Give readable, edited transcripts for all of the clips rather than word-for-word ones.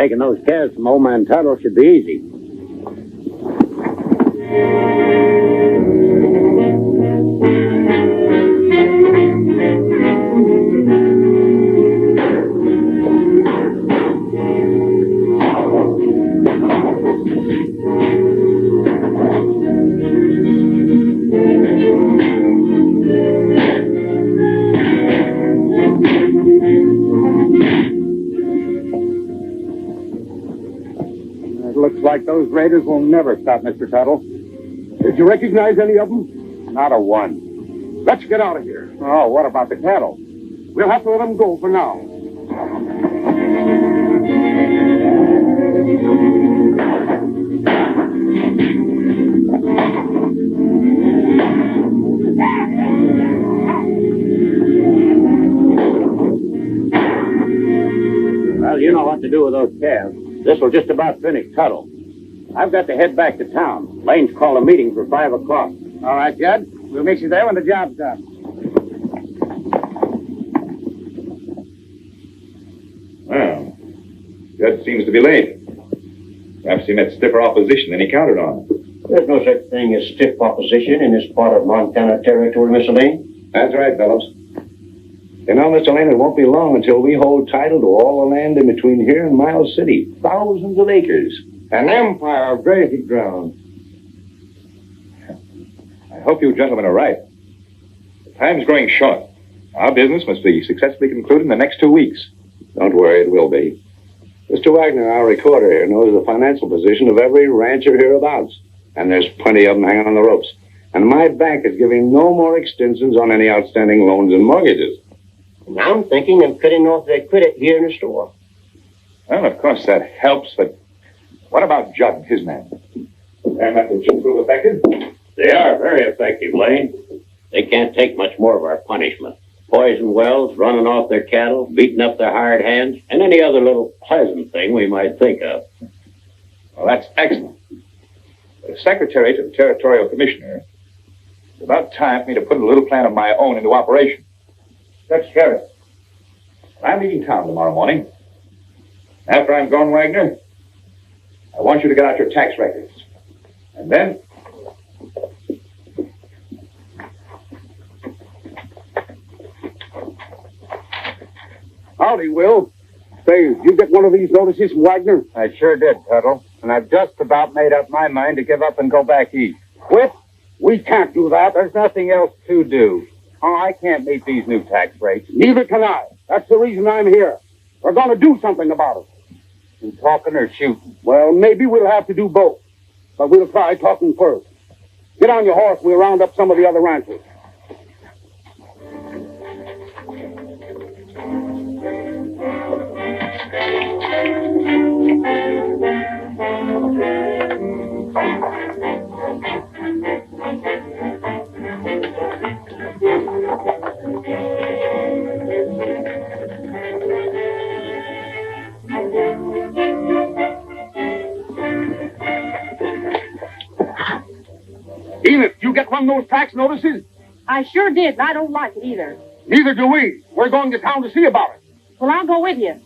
Taking those calves from old man Tuttle should be easy. Looks like those raiders will never stop, Mr. Tuttle. Did you recognize any of them? Not a one. Let's get out of here. Oh, what about the cattle? We'll have to let them go for now. Well, you know what to do with those calves. This will just about finish Tuttle. I've got to head back to town. Lane's called a meeting for 5 o'clock. All right, Judd. We'll meet you there when the job's done. Well, Judd seems to be late. Perhaps he met stiffer opposition than he counted on. There's no such thing as stiff opposition in this part of Montana territory, Mr. Lane. That's right, fellows. You know, Mr. Lane, it won't be long until we hold title to all the land in between here and Miles City. Thousands of acres. An empire of grazing ground. I hope you gentlemen are right. The time's growing short. Our business must be successfully concluded in the next 2 weeks. Don't worry, it will be. Mr. Wagner, our recorder here, knows the financial position of every rancher hereabouts. And there's plenty of them hanging on the ropes. And my bank is giving no more extensions on any outstanding loans and mortgages. And I'm thinking of cutting off their credit here in the store. Well, of course, that helps, but what about Judd and his men? Their methods should prove effective. They are very effective, Lane. They can't take much more of our punishment. Poison wells, running off their cattle, beating up their hired hands, and any other little pleasant thing we might think of. Well, that's excellent. The secretary to the territorial commissioner, it's about time for me to put a little plan of my own into operation. That's Sheriff. I'm leaving town tomorrow morning. After I'm gone, Wagner, I want you to get out your tax records. And then... Howdy, Will. Say, you get one of these notices from Wagner? I sure did, Tuttle. And I've just about made up my mind to give up and go back east. Quit? We can't do that. There's nothing else to do. Oh, I can't meet these new tax rates. Neither can I. That's the reason I'm here. We're going to do something about it. You talking or shooting? Well, maybe we'll have to do both. But we'll try talking first. Get on your horse. We'll round up some of the other ranchers. Enid, you get one of those tax notices? I sure did, and I don't like it either. Neither do we. We're going to town to see about it. Well, I'll go with you.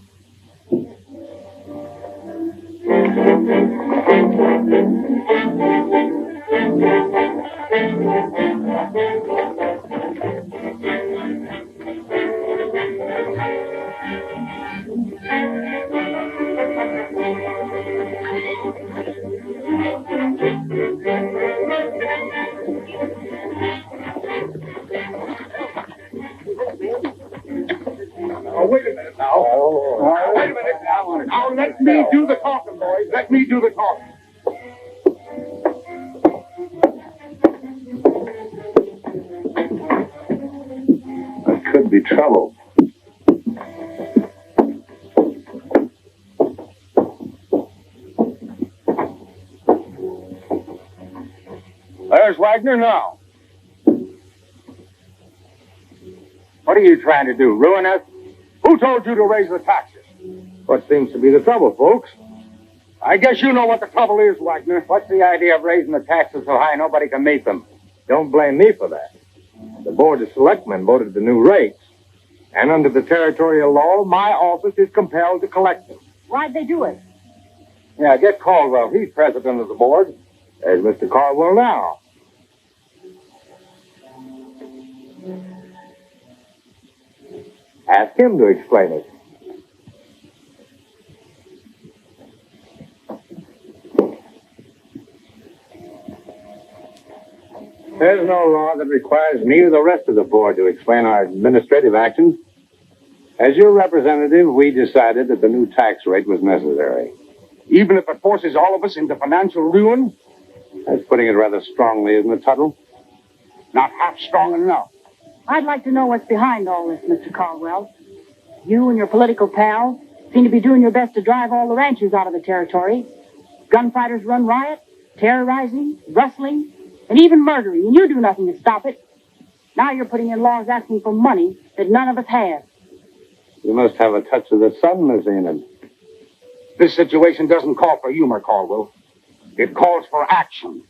Oh, wait a minute now. Wait a minute now. Now, let me do the talking, boys. Let me do the talking. That could be trouble. There's Wagner now. What are you trying to do, ruin us? Who told you to raise the taxes? What seems to be the trouble, folks? I guess you know what the trouble is, Wagner. What's the idea of raising the taxes so high nobody can meet them? Don't blame me for that. The Board of Selectmen voted the new rates. And under the territorial law, my office is compelled to collect them. Why'd they do it? Yeah, get Caldwell. He's president of the board. There's Mr. Caldwell now. Ask him to explain it. There's no law that requires me or the rest of the board to explain our administrative actions. As your representative, we decided that the new tax rate was necessary. Even if it forces all of us into financial ruin? That's putting it rather strongly, isn't it, Tuttle? Not half strong enough. I'd like to know what's behind all this, Mr. Caldwell. You and your political pals seem to be doing your best to drive all the ranchers out of the territory. Gunfighters run riot, terrorizing, rustling, and even murdering, and you do nothing to stop it. Now you're putting in laws asking for money that none of us have. You must have a touch of the sun, Miss Enid. This situation doesn't call for humor, Caldwell. It calls for action.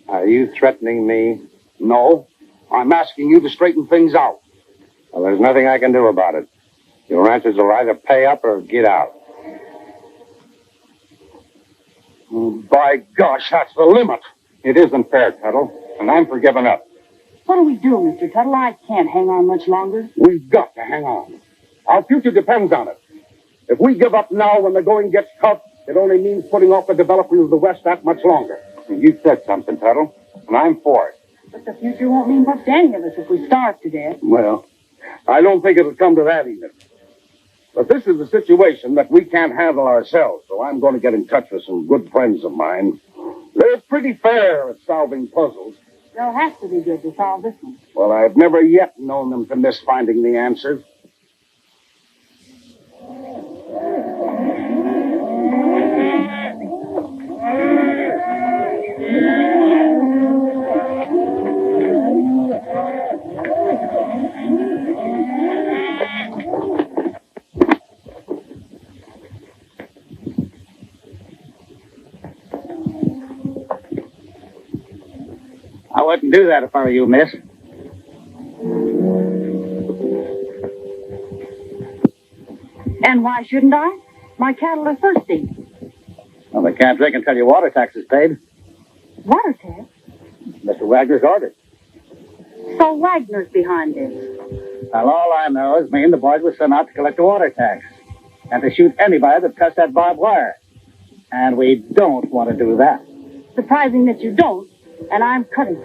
Are you threatening me? No, I'm asking you to straighten things out. Well, there's nothing I can do about it. Your ranchers will either pay up or get out. By gosh, that's the limit. It isn't fair, Tuttle, and I'm for giving up. What do we do, Mr. Tuttle? I can't hang on much longer. We've got to hang on. Our future depends on it. If we give up now when the going gets tough, it only means putting off the development of the West that much longer. You said something, Tuttle, and I'm for it. But the future won't mean much to any of us if we starve to death. Well, I don't think it'll come to that either. But this is a situation that we can't handle ourselves, so I'm going to get in touch with some good friends of mine. They're pretty fair at solving puzzles. They'll have to be good to solve this one. Well, I've never yet known them to miss finding the answers. I wouldn't do that if I were you, miss. And why shouldn't I? My cattle are thirsty. Well, they can't drink until your water tax is paid. Water tax? Mr. Wagner's ordered. So Wagner's behind this. Well, all I know is me and the boys were sent out to collect the water tax and to shoot anybody that touched that barbed wire. And we don't want to do that. Surprising that you don't, and I'm cutting.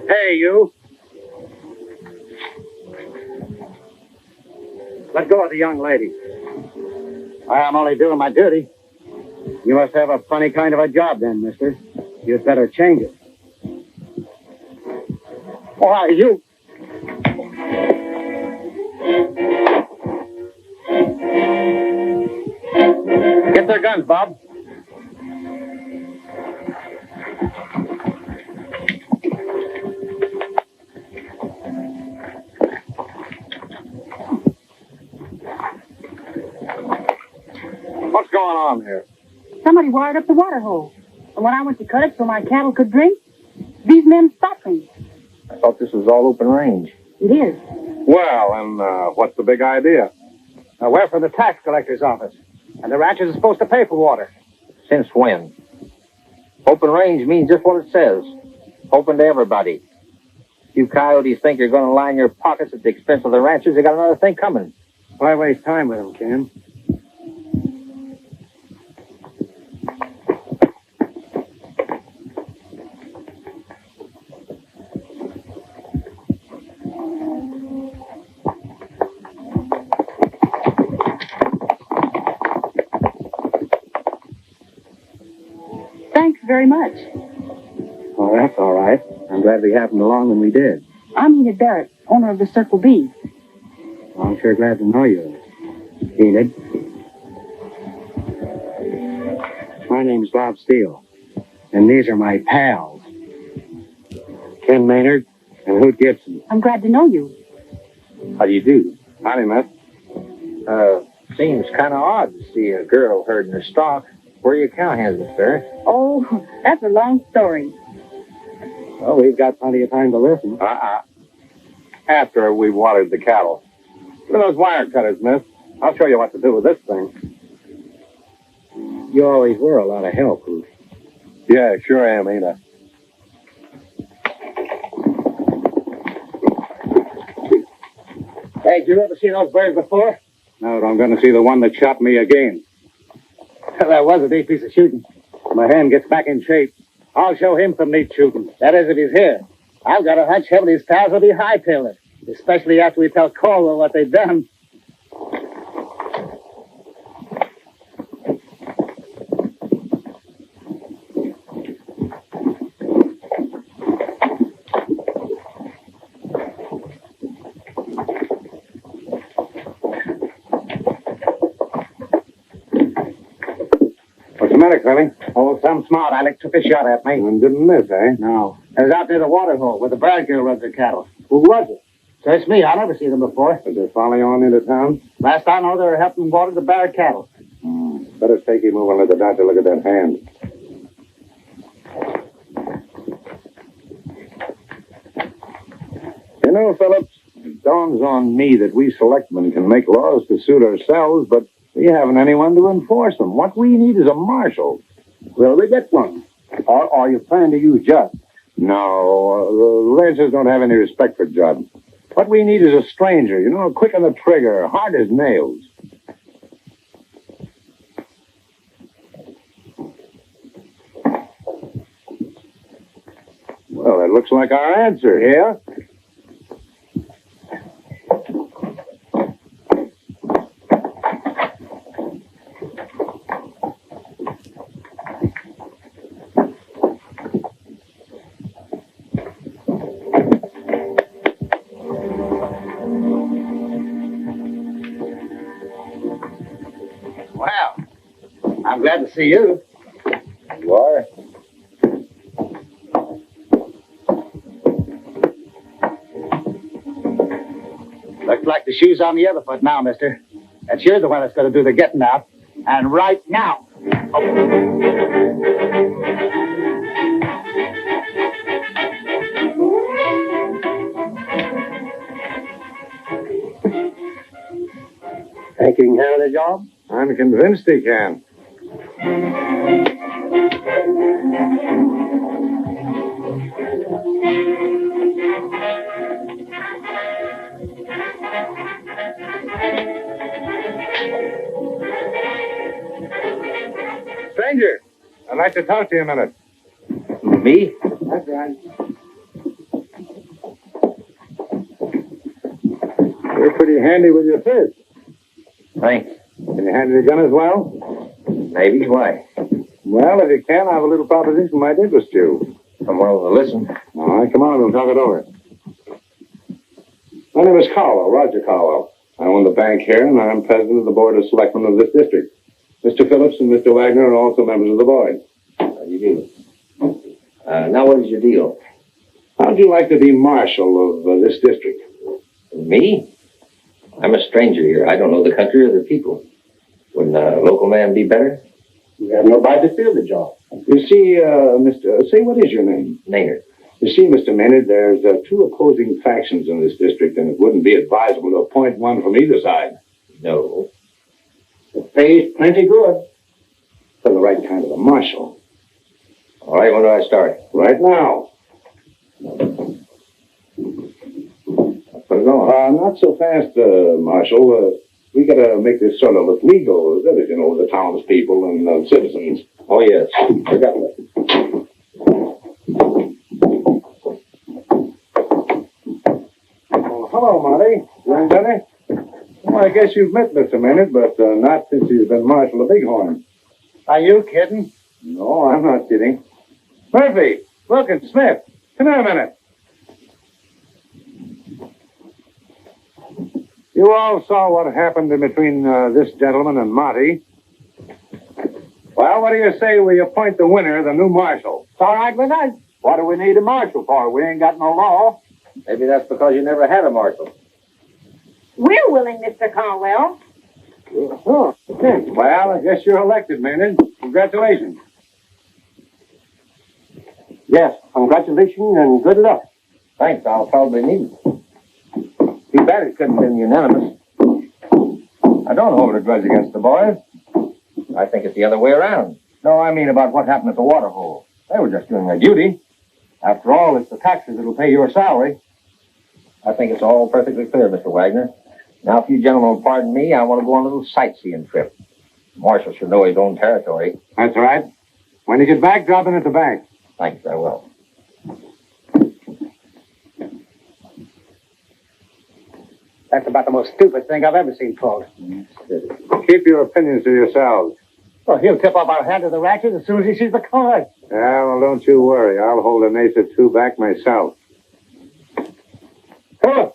Hey, you. Let go of the young lady. I'm only doing my duty. You must have a funny kind of a job then, mister. You'd better change it. Why, you... Get their guns, Bob. What's going on here? Somebody wired up the water hole. And when I went to cut it so my cattle could drink, these men stopped me. I thought this was all open range. It is. Well, and what's the big idea? We're from the tax collector's office, and the ranchers are supposed to pay for water. Since when? Open range means just what it says. Open to everybody. You coyotes think you're going to line your pockets at the expense of the ranchers, you got another thing coming. Why waste time with them, Ken? Thanks very much. Oh, that's all right. I'm glad we happened along when we did. I'm Enid Barrett, owner of the Circle B. Well, I'm sure glad to know you, Enid. My name's Bob Steele, and these are my pals, Ken Maynard and Hoot Gibson. I'm glad to know you. How do you do? Howdy, miss. Seems kind of odd to see a girl herding her stock. Where are your cowhands, Miss Barrett? Oh, that's a long story. Well, we've got plenty of time to listen. After we watered the cattle. Look at those wire cutters, miss. I'll show you what to do with this thing. You always were a lot of help, Hoot. Yeah, sure am, ain't I? Hey, did you ever see those birds before? No, I'm going to see the one that shot me again. That was a big piece of shooting. My hand gets back in shape. I'll show him some neat shooting. That is if he's here. I've got a hunch him and his pals will be hightailed it, especially after we tell Caldwell what they've done. What's the matter, Clevy? Oh, some smart aleck took a shot at me. And didn't miss, eh? No. I was out near the water hole where the bird girl runs her cattle. Who was it? Search me. I never seen them before. Did they follow you on into town? Last I know, they were helping water the Barrett cattle. Better take him over and let the doctor look at that hand. You know, Phillips, it dawns on me that we selectmen can make laws to suit ourselves, but we haven't anyone to enforce them. What we need is a marshal. Will we get one? Or you plan to use Judd? No, the ranchers don't have any respect for Judd. What we need is a stranger, you know, quick on the trigger, hard as nails. Well, that looks like our answer here. Well, I'm glad to see you. You are? Looks like the shoe's on the other foot now, mister. And you're the one that's going to do the getting out. And right now. Think he can handle the job? I'm convinced he can. Stranger, I'd like to talk to you a minute. Me? That's right. You're pretty handy with your fist. Thanks. Can you handle the gun as well? Maybe. Why? Well, if you can, I have a little proposition might interest you. I'm willing to listen. All right, come on, we'll talk it over. My name is Caldwell, Roger Caldwell. I own the bank here, and I'm president of the Board of Selectmen of this district. Mr. Phillips and Mr. Wagner are also members of the board. How do you do? Now what is your deal? How'd you like to be marshal of this district? Me? I'm a stranger here. I don't know the country or the people. Wouldn't a local man be better? You have nobody to fill the job. You see, say, what is your name? Maynard. You see, Mr. Maynard, there's two opposing factions in this district, and it wouldn't be advisable to appoint one from either side. No. It pays plenty good. For the right kind of a marshal. All right, when do I start? Right now. Put it on. Not so fast, Marshal. We gotta make this sort of look legal, you know, the townspeople and citizens. Oh, yes. Forgot that. Oh, hello, Marty. You ain't done it? Well, I guess you've met Mr. Maynard, but not since he's been Marshal of Bighorn. Are you kidding? No, I'm not kidding. Murphy, Wilkins, Smith, come here a minute. You all saw what happened in between this gentleman and Monty. Well, what do you say we appoint the winner, the new marshal? It's all right with us. What do we need a marshal for? We ain't got no law. Maybe that's because you never had a marshal. We're willing, Mr. Caldwell. Oh, okay. Well, I guess you're elected, Maynard. Congratulations. Yes, congratulations and good luck. Thanks, I'll probably need it. Too bad it couldn't have been unanimous. I don't hold a grudge against the boys. I think it's the other way around. No, I mean about what happened at the water hole. They were just doing their duty. After all, it's the taxes that'll pay your salary. I think it's all perfectly clear, Mr. Wagner. Now, if you gentlemen will pardon me, I want to go on a little sightseeing trip. Marshal should know his own territory. That's right. When you get back, drop in at the bank. Thanks, I will. That's about the most stupid thing I've ever seen, folks. Keep your opinions to yourselves. Well, he'll tip off our hand to the ranchers as soon as he sees the card. Yeah, well, don't you worry. I'll hold an ace or two back myself. Huh?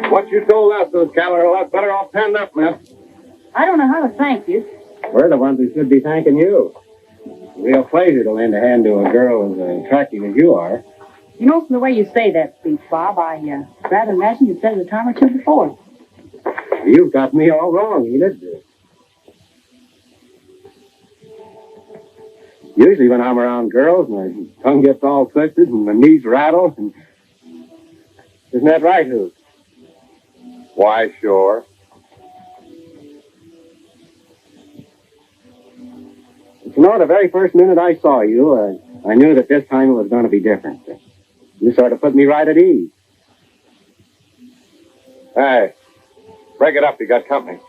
What you told us, those cattle are a lot better off penned up, miss. I don't know how to thank you. We're the ones who should be thanking you. Real pleasure to lend a hand to a girl as attractive as you are. You know, from the way you say that speech, Bob, I rather imagine you said it a time or two before. You've got me all wrong, Enid. Usually when I'm around girls, my tongue gets all twisted and my knees rattle. And... Isn't that right, Hoot? Why, sure. You know, the very first minute I saw you, I knew that this time it was going to be different. You sort of put me right at ease. Hey, break it up. You got company.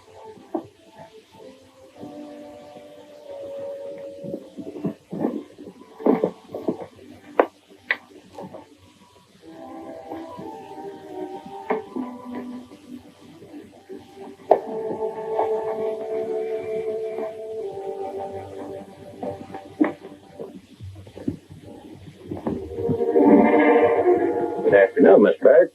Good afternoon, Miss Barrett.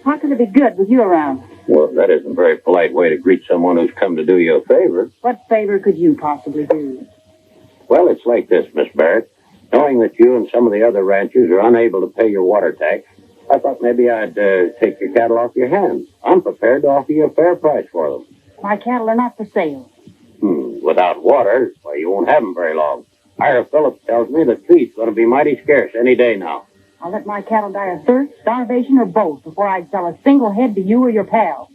How could it be good with you around? Well, that isn't a very polite way to greet someone who's come to do you a favor. What favor could you possibly do? Well, it's like this, Miss Barrett. Knowing that you and some of the other ranchers are unable to pay your water tax, I thought maybe I'd take your cattle off your hands. I'm prepared to offer you a fair price for them. My cattle are not for sale. Without water, why, you won't have them very long. Ira Phillips tells me that feed's going to be mighty scarce any day now. I'll let my cattle die of thirst, starvation, or both before I'd sell a single head to you or your pal.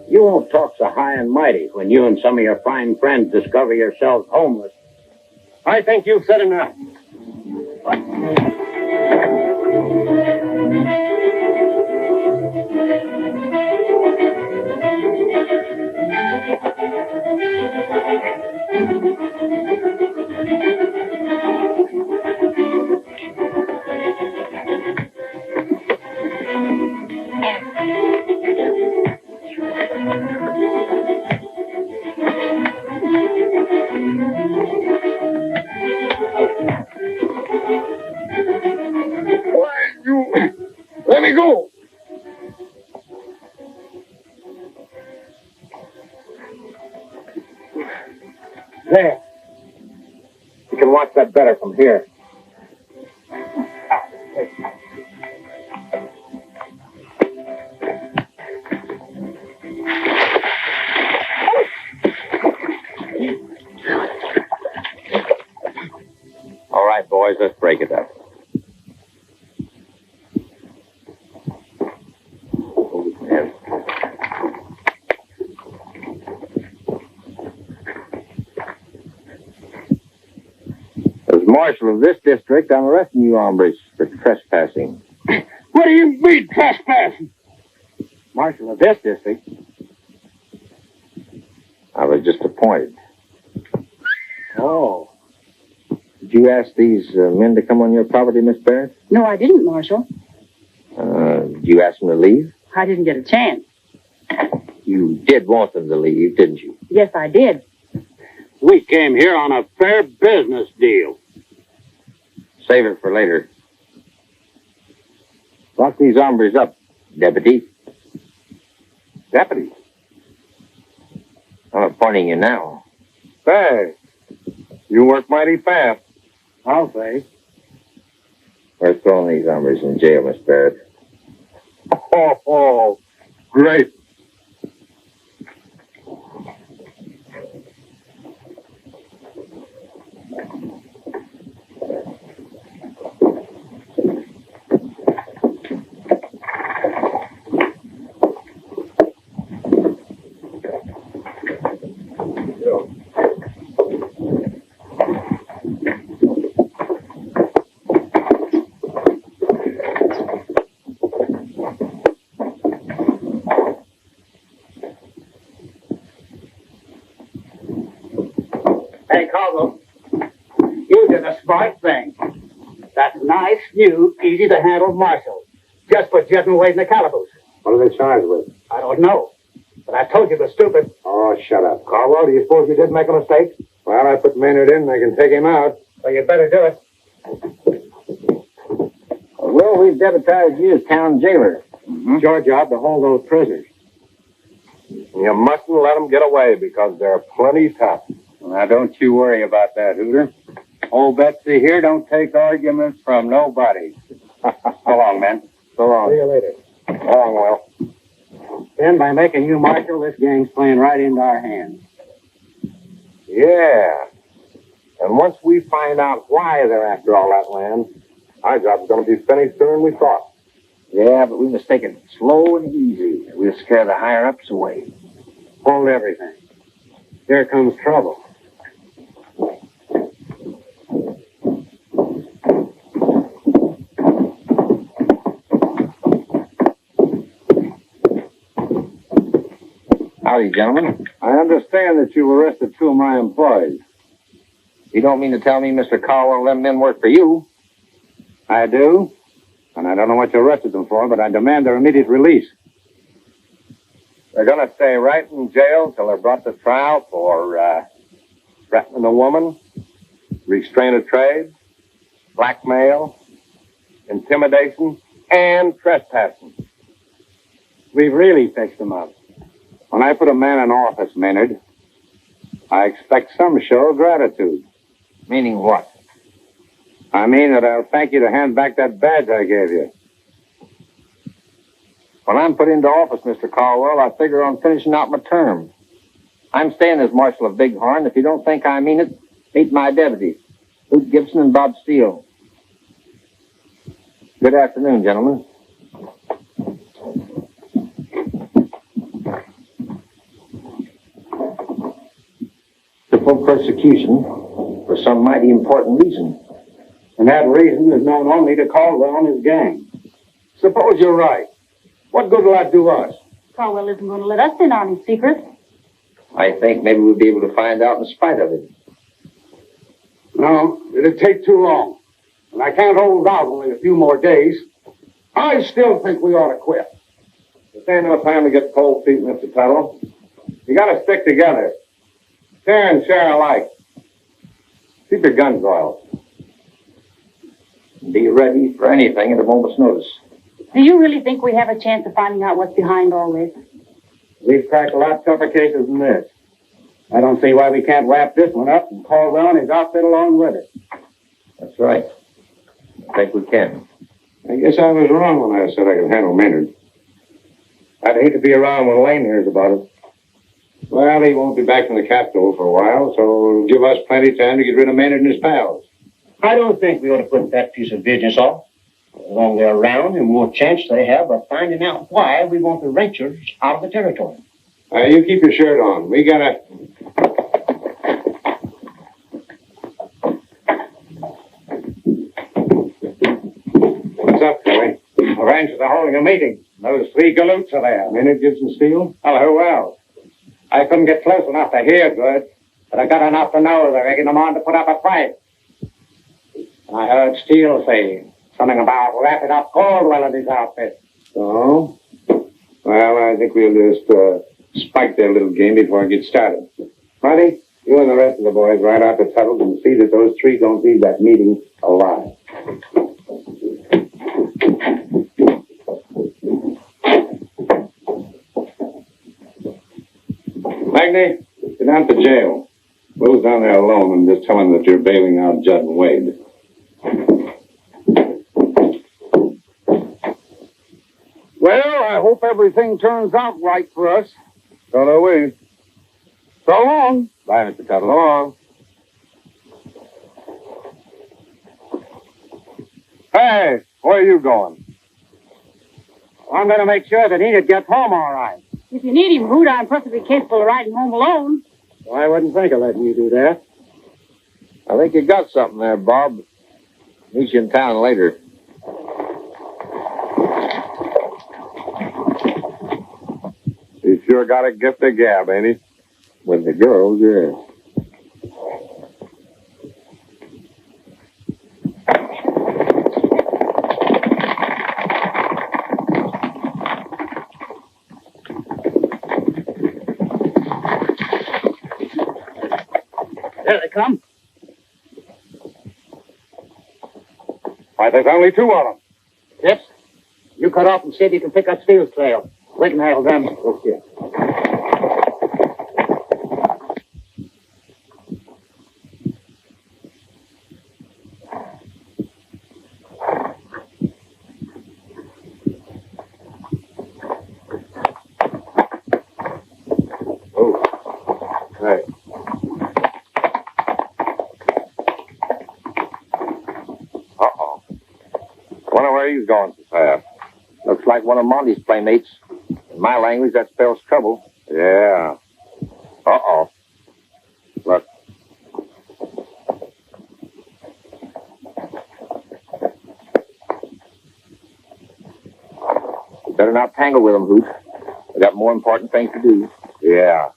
You won't talk so high and mighty when you and some of your fine friends discover yourselves homeless. I think you've said enough. Let me go. There. You can watch that better from here. All right, boys, let's break it up. As Marshal of this district, I'm arresting you hombres for trespassing. What do you mean, trespassing? Marshal of this district? I was just appointed. Oh. Did you ask these men to come on your property, Miss Barrett? No, I didn't, Marshal. Did you ask them to leave? I didn't get a chance. You did want them to leave, didn't you? Yes, I did. We came here on a fair business deal. Save it for later. Lock these hombres up, Deputy. Deputy. I'm appointing you now. Say, you work mighty fast. I'll say. We're throwing these hombres in jail, Miss Barrett. Oh, great. Hey, Caldwell, you did a smart thing. That nice, new, easy-to-handle Marshal just put Jet away in the calaboose. What are they charged with? I don't know, but I told you the stupid. Oh, shut up. Caldwell, do you suppose you did make a mistake? Well, I put Maynard in and I can take him out. Well, you better do it. Well, we've deputized you as town jailer. It's your job to hold those prisoners. You mustn't let them get away because they're plenty tough. Now, don't you worry about that, Hooter. Old Betsy here don't take arguments from nobody. So long, men. So long. See you later. So long, Will. Ben, by making you Marshal, this gang's playing right into our hands. Yeah. And once we find out why they're after all that land, our job's going to be finished sooner than we thought. Yeah, but we must take it slow and easy. We'll scare the higher-ups away. Hold everything. Here comes trouble. Howdy, gentlemen. I understand that you arrested two of my employees. You don't mean to tell me, Mr. Caldwell, them men work for you? I do. And I don't know what you arrested them for, but I demand their immediate release. They're going to stay right in jail till they're brought to trial for threatening a woman, restraint of trade, blackmail, intimidation, and trespassing. We've really fixed them up. When I put a man in office, Maynard, I expect some show of gratitude. Meaning what? I mean that I'll thank you to hand back that badge I gave you. When I'm put into office, Mr. Caldwell, I figure on finishing out my term. I'm staying as Marshal of Bighorn. If you don't think I mean it, meet my deputies, Hoot Gibson and Bob Steele. Good afternoon, gentlemen. For persecution for some mighty important reason. And that reason is known only to Caldwell and his gang. Suppose you're right. What good will that do us? Caldwell isn't going to let us in on his secret. I think maybe we'll be able to find out in spite of it. No, it'd take too long. And I can't hold out only a few more days. I still think we ought to quit. This ain't no time to get cold feet, Mr. Tuttle. You gotta stick together. Share and share alike. Keep your guns oiled. Be ready for anything at a moment's notice. Do you really think we have a chance of finding out what's behind all this? We've cracked a lot tougher cases than this. I don't see why we can't wrap this one up and Caldwell and his outfit along with it. That's right. I think we can. I guess I was wrong when I said I could handle Maynard. I'd hate to be around when Lane hears about it. Well, he won't be back from the capital for a while, so it'll give us plenty of time to get rid of Maynard and his pals. I don't think we ought to put that piece of business off. As long as they're around, the more chance they have of finding out why we want the ranchers out of the territory. You keep your shirt on. We gotta... What's up, Kelly? The ranchers are holding a meeting. Those three galoots are there. Maynard, Gibson, Steele? Oh, who else? I couldn't get close enough to hear good, but I got enough to know they're egging them on to put up a fight. And I heard Steele say something about wrapping up Caldwell and his outfit. So? Well, I think we'll just spike their little game before it gets started. Marty, you and the rest of the boys ride out to Tuttle and see that those three don't leave that meeting alive. Magny, get down to jail. Will's down there alone and just tell him that you're bailing out Judd and Wade. Well, I hope everything turns out right for us. So do we. So long. Bye, Mr. Tuttle. So long. Hey, where are you going? I'm going to make sure that Enid gets home all right. If you need him, Hoot, I'm perfectly capable of riding home alone. Well, I wouldn't think of letting you do that. I think you got something there, Bob. Meet you in town later. He sure got a gift of gab, ain't he? With the girls, yeah. There they come. Why, there's only two of them. Tips, you cut off and see if you can pick up Steele's trail. We can handle them. Okay. Hey. Uh-oh. Wonder where he's going so fast. Looks like one of Monty's playmates. In my language, that spells trouble. Yeah. Uh-oh. Look. You better not tangle with them, Hoot. They got more important things to do. Yeah.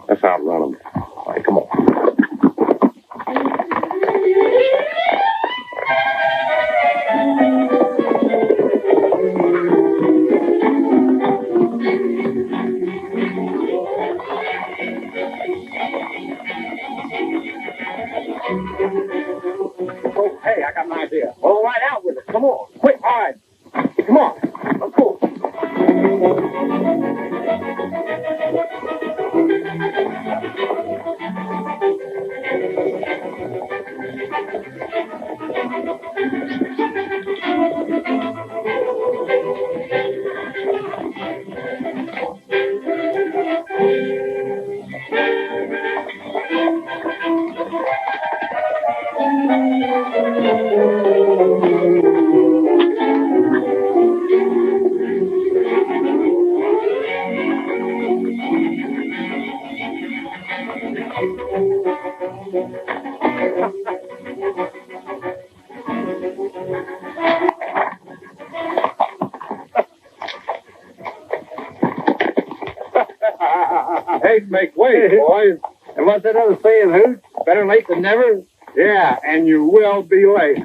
Let's outrun him. All right, come on. Oh, hey, I got an idea. All right, out with it. Come on. Quick, hard. Come on. Let's go. Hate make way, boys. And what's that other saying, Hoot? Better late than never? Yeah, and you will be late.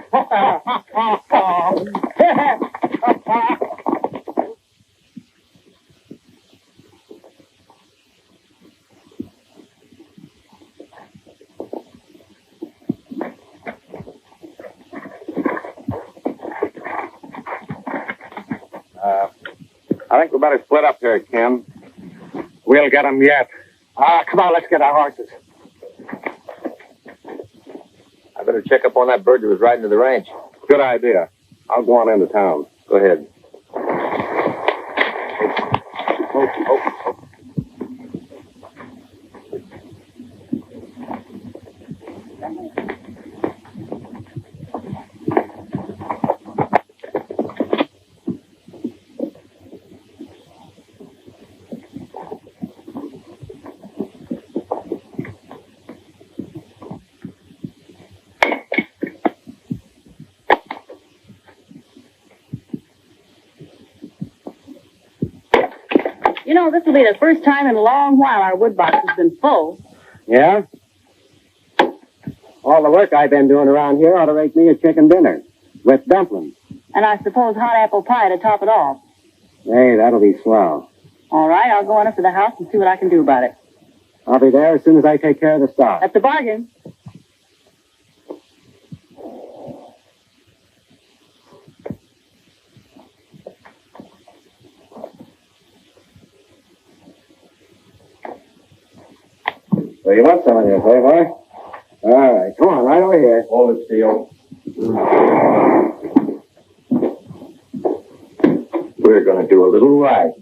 I think we better split up here, Ken. We'll get 'em yet. Come on, let's get our horses. I better check up on that bird that was riding to the ranch. Good idea. I'll go on into town. Go ahead. You know, this will be the first time in a long while our wood box has been full. Yeah? All the work I've been doing around here ought to make me a chicken dinner with dumplings. And I suppose hot apple pie to top it off. Hey, that'll be swell. All right, I'll go on up to the house and see what I can do about it. I'll be there as soon as I take care of the stock. That's a bargain. So you want some of this, eh, boy? All right, come on, right over here. Hold it, Steele. We're going to do a little ride.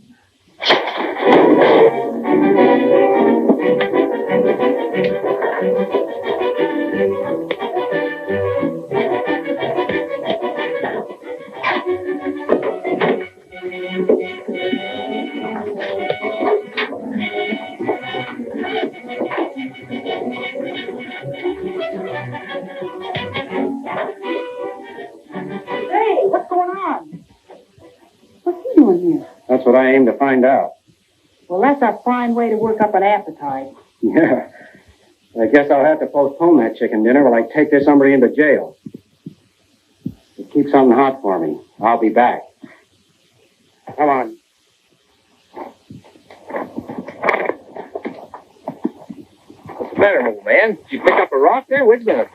Hey, what's going on? What's he doing here? That's what I aim to find out. Well, that's a fine way to work up an appetite. Yeah. I guess I'll have to postpone that chicken dinner while I take this hombre into jail. Keep something hot for me. I'll be back. Come on. What's the matter, old man? Did you pick up a rock there? Wait a minute.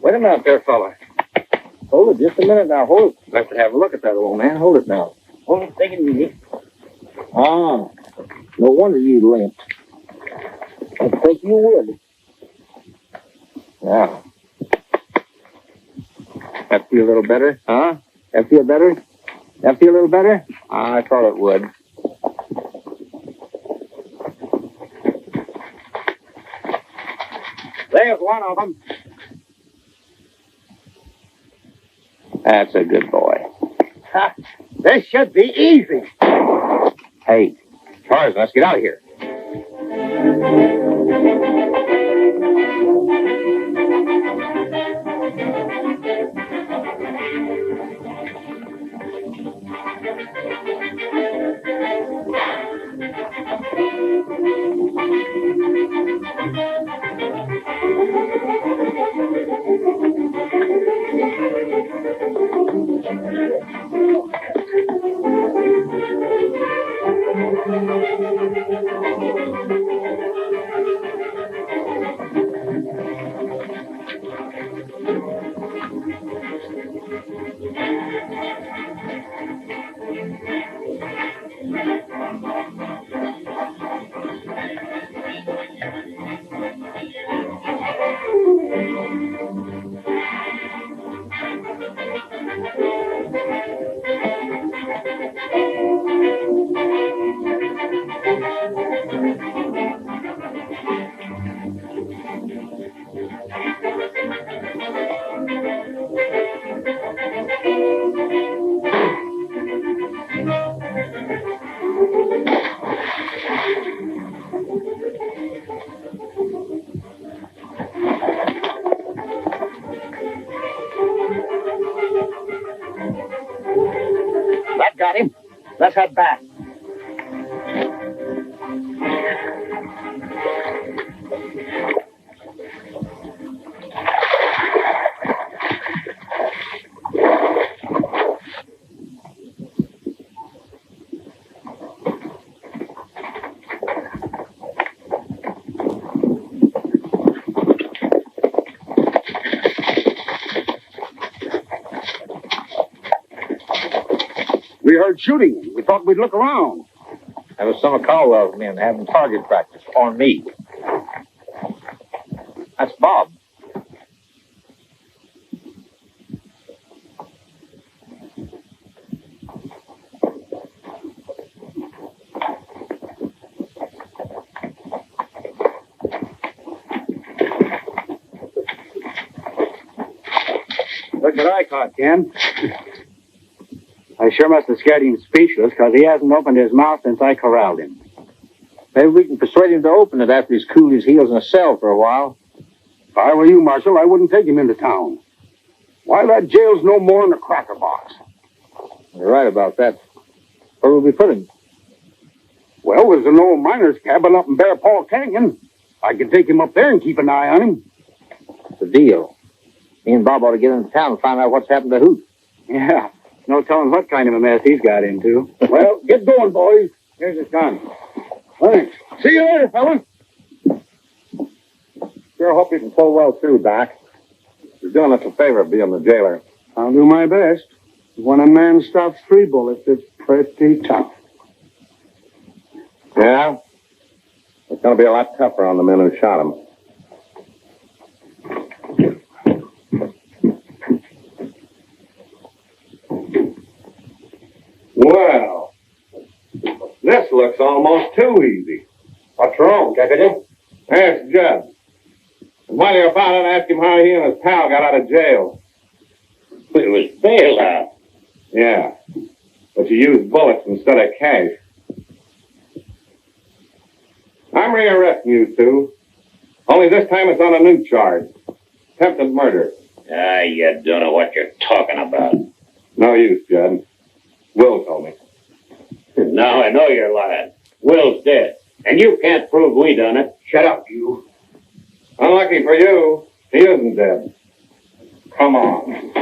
Wait a minute there, fella. Hold it just a minute now. Hold it. I'd like to have a look at that, old man. Hold it now. Hold it. Take it easy. Ah, no wonder you limped. I think you would. Now. That feel a little better? Huh? That feel better? That feel a little better? I thought it would. There's one of them. That's a good boy. Ha! This should be easy. Hey, Tarzan, let's get out of here. That got him. Let's head back. We heard shooting. We thought we'd look around. That was some of Caldwell's men having target practice on me. That's Bob. Look what I caught, Ken. I sure must have scared him speechless, because he hasn't opened his mouth since I corralled him. Maybe we can persuade him to open it after he's cooled his heels in a cell for a while. If I were you, Marshal, I wouldn't take him into town. Why, that jail's no more than a cracker box. You're right about that. Where will we put him? Well, there's an old miner's cabin up in Bear Paw Canyon. I could take him up there and keep an eye on him. It's a deal. Me and Bob ought to get into town and find out what's happened to Hoot. Yeah. No telling what kind of a mess he's got into. Well, get going, boys. Here's his gun. Thanks. See you later, fellas. Sure hope you can pull well through, Doc. You're doing us a favor being the jailer. I'll do my best. When a man stops 3 bullets, it's pretty tough. Yeah? It's going to be a lot tougher on the men who shot him. Well, this looks almost too easy. What's wrong, Deputy? Ask Judd. And while you're about it, ask him how he and his pal got out of jail. It was bail out. Yeah, but you used bullets instead of cash. I'm rearresting you two. Only this time it's on a new charge. Attempted murder. Ah, you don't know what you're talking about. No use, Judd. Will told me. Now I know you're lying. Will's dead. And you can't prove we done it. Shut up, you. Unlucky for you, he isn't dead. Come on.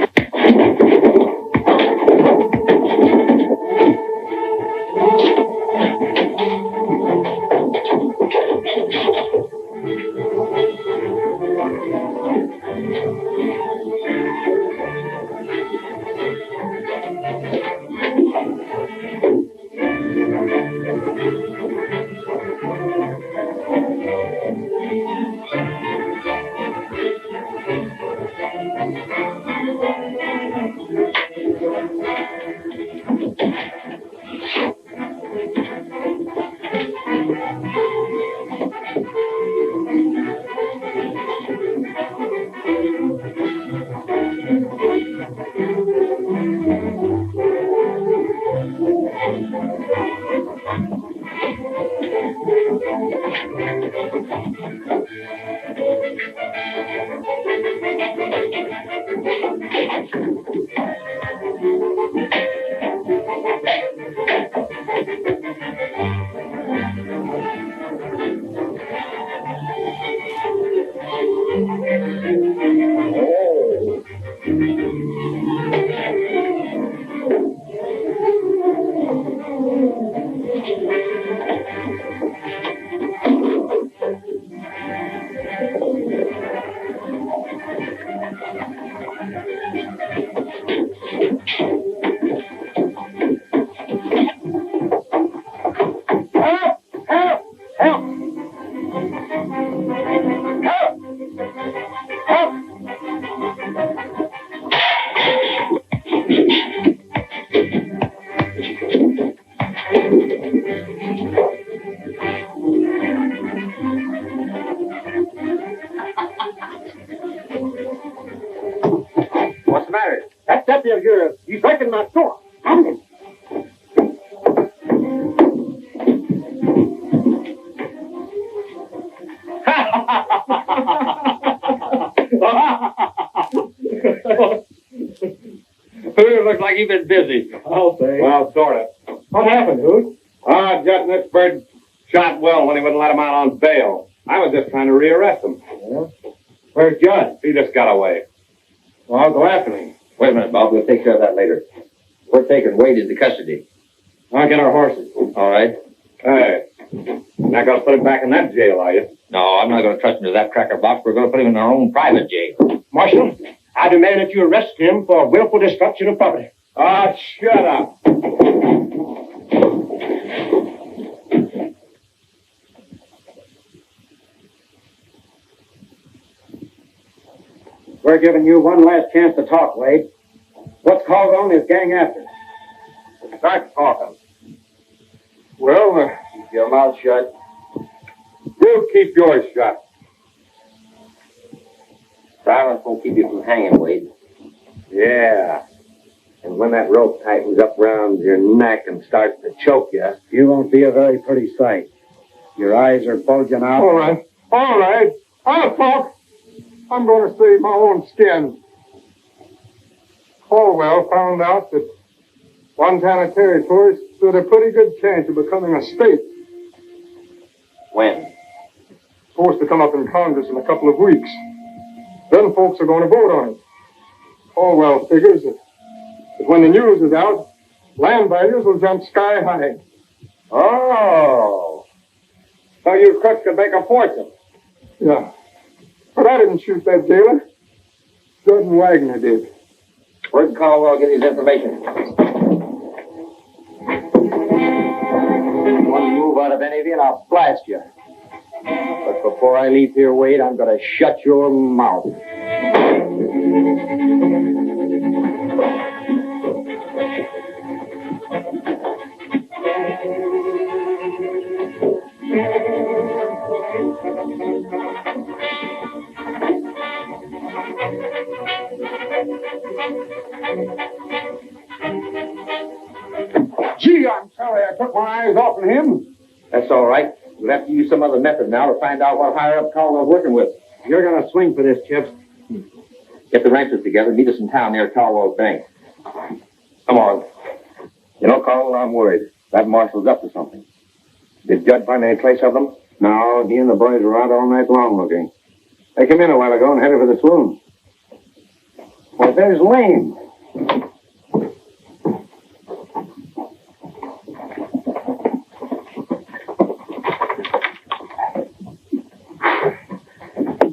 What's the matter? That deputy of yours, he's breaking my door. Come in. Hoot, looks like you've been busy. I'll say. Well, sort of. What happened, Hoot? Judd and this bird shot Will when he wouldn't let him out on bail. I was just trying to rearrest him. Yeah. Where's Judd? He just got away. Well, I'll go after him. Wait a minute, Bob. We'll take care of that later. We're taking Wade into custody. I'll get our horses. All right. Hey, you're not going to put him back in that jail, are you? No, I'm not going to trust him to that cracker box. We're going to put him in our own private jail. Marshal, I demand that you arrest him for willful destruction of property. Ah, shut up. We're giving you one last chance to talk, Wade. What's Caldwell and his gang after? Start talking. Well, keep your mouth shut. You keep yours shut. Silence won't keep you from hanging, Wade. Yeah. And when that rope tightens up round your neck and starts to choke you, You won't be a very pretty sight. Your eyes are bulging out. All right. I'll talk. I'm going to save my own skin. Caldwell found out that Montana Territory stood a pretty good chance of becoming a state. When? Supposed to come up in Congress in a couple of weeks. Then folks are going to vote on it. Caldwell figures that But when the news is out, land values will jump sky high. Oh. So you crooks could make a fortune. Yeah. But I didn't shoot that jailer. Jordan Wagner did. Where'd Caldwell get his information? One move out of any of you and I'll blast you. But before I leave here, Wade, I'm going to shut your mouth. Gee, I'm sorry I took my eyes off of him. That's all right. We'll have to use some other method now to find out what higher up Caldwell's working with. You're going to swing for this, Chips. Get the ranchers together. Meet us in town near Caldwell's bank. Come on. You know, Caldwell, I'm worried. That Marshal's up to something. Did Judd find any trace of them? No, he and the boys were out all night long looking. They came in a while ago and headed for the saloon. Well, there's Lane.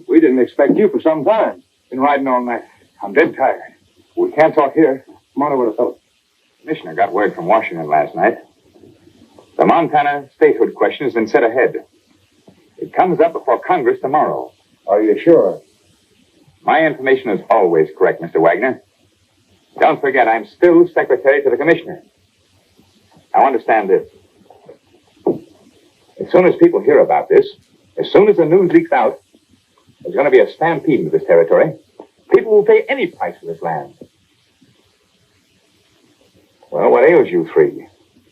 We didn't expect you for some time. Been riding all night. I'm dead tired. We can't talk here. Come on over to Phillips. Commissioner got word from Washington last night. The Montana statehood question has been set ahead. It comes up before Congress tomorrow. Are you sure? My information is always correct, Mr. Wagner. Don't forget, I'm still secretary to the commissioner. Now understand this. As soon as people hear about this, as soon as the news leaks out, there's going to be a stampede into this territory. People will pay any price for this land. Well, what ails you three?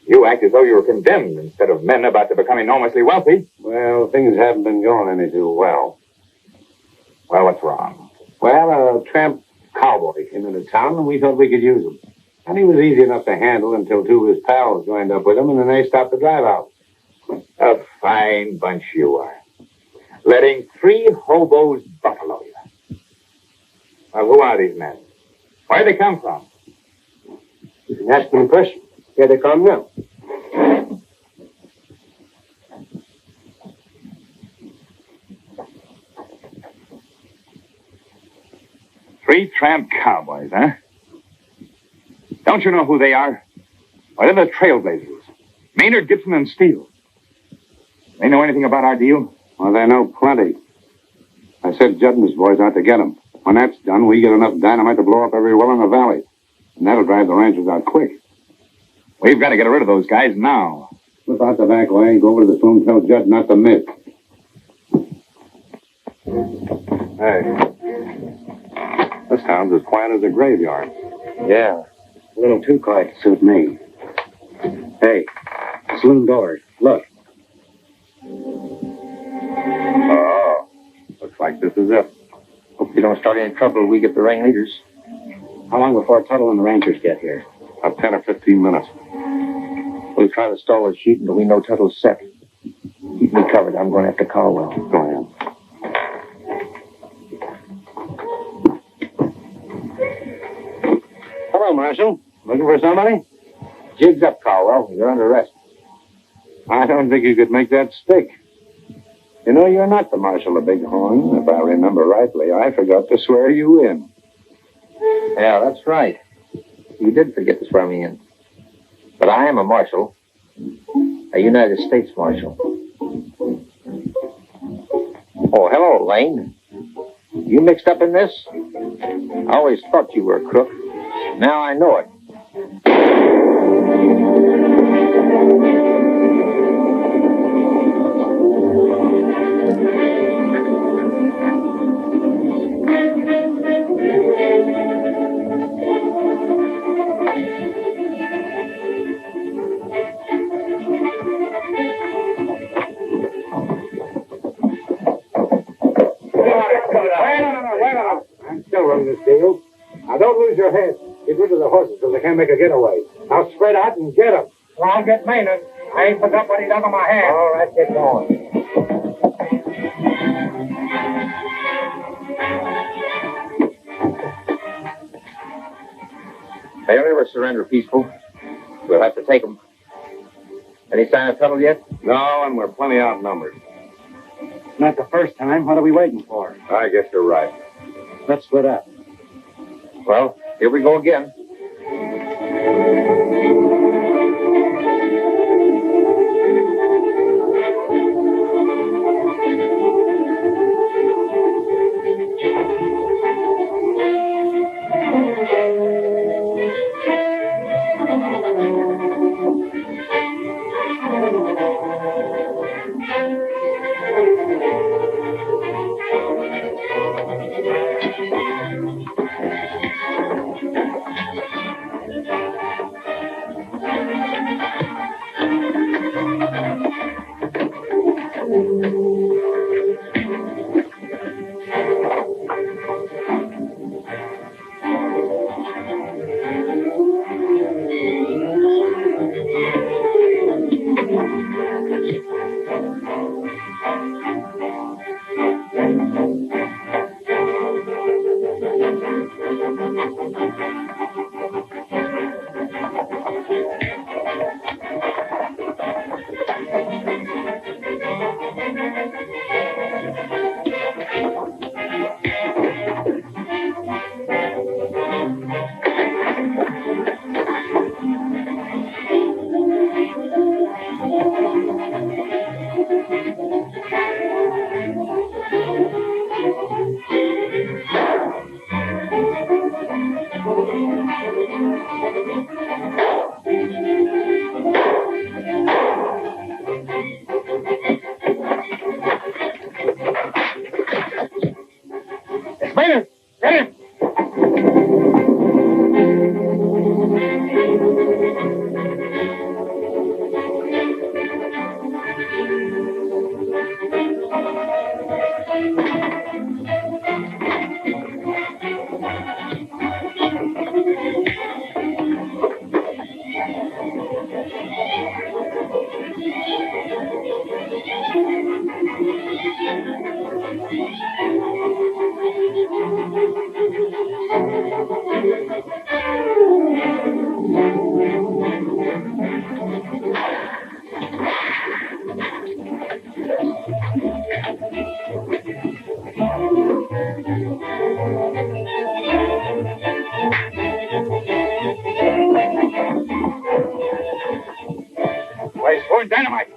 You act as though you were condemned instead of men about to become enormously wealthy. Well, things haven't been going any too well. Well, what's wrong? Well, a tramp cowboy came into town, and we thought we could use him. And he was easy enough to handle until two of his pals joined up with him, and then they stopped the drive out. A fine bunch you are. Letting 3 hobos buffalo you. Well, who are these men? Where'd they come from? You can ask them in person. Here they come now. Three tramp cowboys, huh? Don't you know who they are? Well, they're the trailblazers. Maynard, Gibson, and Steele. They know anything about our deal? Well, they know plenty. I sent Judd and his boys out to get them. When that's done, we get enough dynamite to blow up every well in the valley. And that'll drive the ranchers out quick. We've got to get rid of those guys now. Slip out the back way, go over to the saloon and tell Judd not to miss. Hey. This town's as quiet as a graveyard. Yeah. A little too quiet to suit me. Hey, saloon doors. Look. Oh. Looks like this is it. Hope you don't start any trouble when we get the ringleaders. How long before Tuttle and the Rangers get here? About 10 or 15 minutes. We'll try to stall the sheet until we know Tuttle's set. Keep me covered. I'm going after Caldwell. Go ahead. Hello, Marshal. Looking for somebody? Jig's up, Caldwell. You're under arrest. I don't think you could make that stick. You know, you're not the Marshal of Bighorn. If I remember rightly, I forgot to swear you in. Yeah, that's right. You did forget to swear me in. But I am a marshal. A United States Marshal. Oh, hello, Lane. You mixed up in this? I always thought you were a crook. Now I know it. I'm still running this deal. Now, don't lose your head. Get rid of the horses so they can't make a getaway. Now, spread out and get them. Well, I'll get Maynard. I ain't forgot what he done on my hand. All right, get going. They'll never surrender peaceful. We'll have to take them. Any sign of Tuttle yet? No, and we're plenty outnumbered. Not the first time. What are we waiting for? I guess you're right. Let's split up. Well, here we go again. Maynard! Get him! Why, he's throwing dynamite.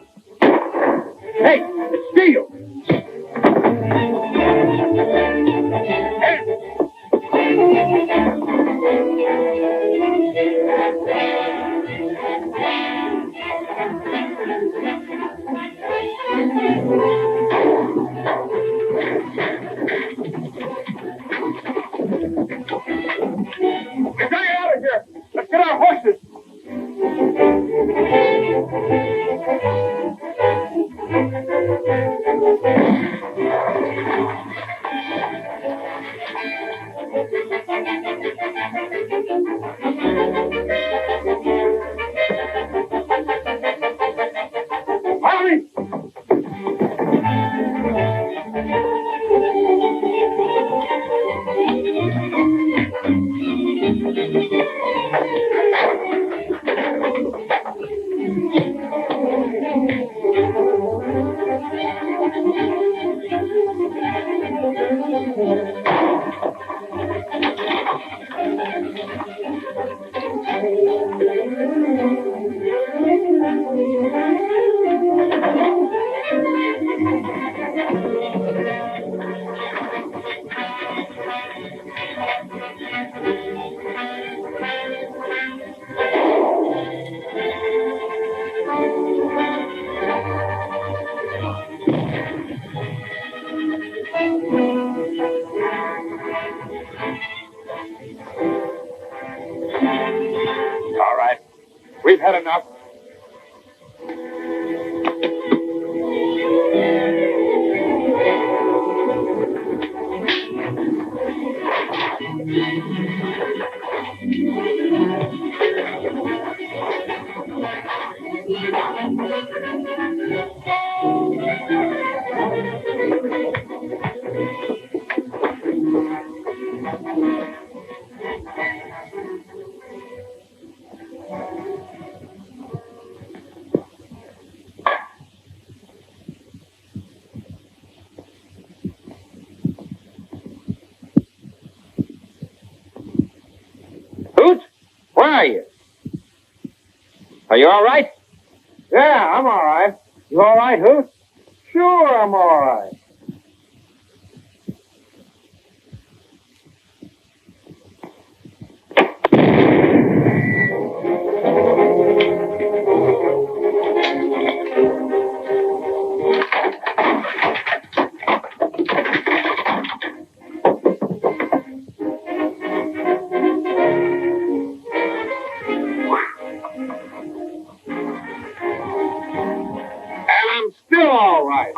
Hey, it's Steele. We've got to get out of here. Let's get our horses. Hurry! All right. We've had enough. Are you all right? Yeah, I'm all right. You all right, Hoot? Sure, I'm all right. And I'm still all right.